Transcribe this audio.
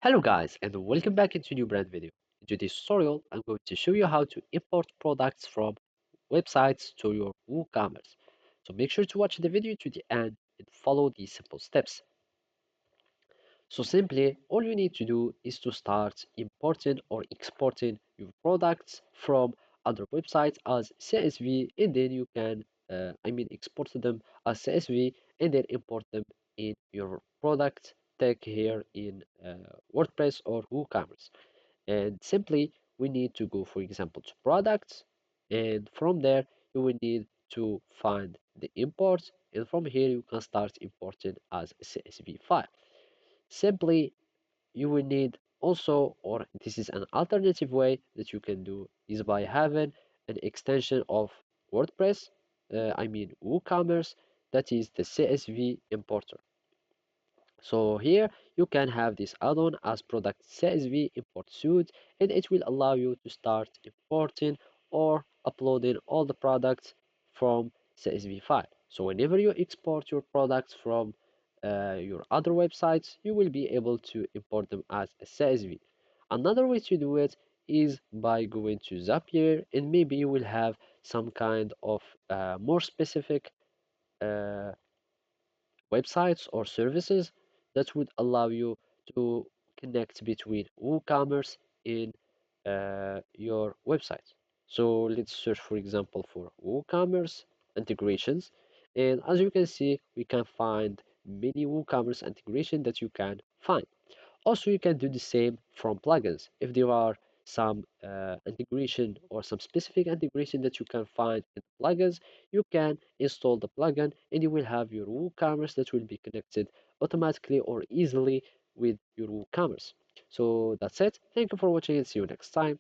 Hello guys and welcome back into a new brand video. In today's tutorial, I'm going to show you how to import products from websites to your WooCommerce. So make sure to watch the video to the end and follow these simple steps. So simply, all you need to do is to start importing or exporting your products from other websites as CSV, and then you can, export them as CSV and then import them in your product tag here in WordPress or WooCommerce. And simply, we need to go, for example, to products, and from there, you will need to find the imports, and from here, you can start importing as a CSV file. Simply, you will need also, or this is an alternative way that you can do, is by having an extension of WordPress, WooCommerce, that is the CSV importer. So here you can have this add-on as product CSV import suite, and it will allow you to start importing or uploading all the products from CSV file. So whenever you export your products from your other websites, you will be able to import them as a CSV. Another way to do it is by going to Zapier, and maybe you will have some kind of more specific uh, websites or services that would allow you to connect between WooCommerce in your website. So let's search, for example, for WooCommerce integrations. And as you can see, we can find many WooCommerce integration that you can find. Also, you can do the same from plugins. If there are some integration or some specific integration that you can find in plugins, you can install the plugin and you will have your WooCommerce that will be connected automatically or easily with your WooCommerce. So that's it. Thank you for watching and see you next time.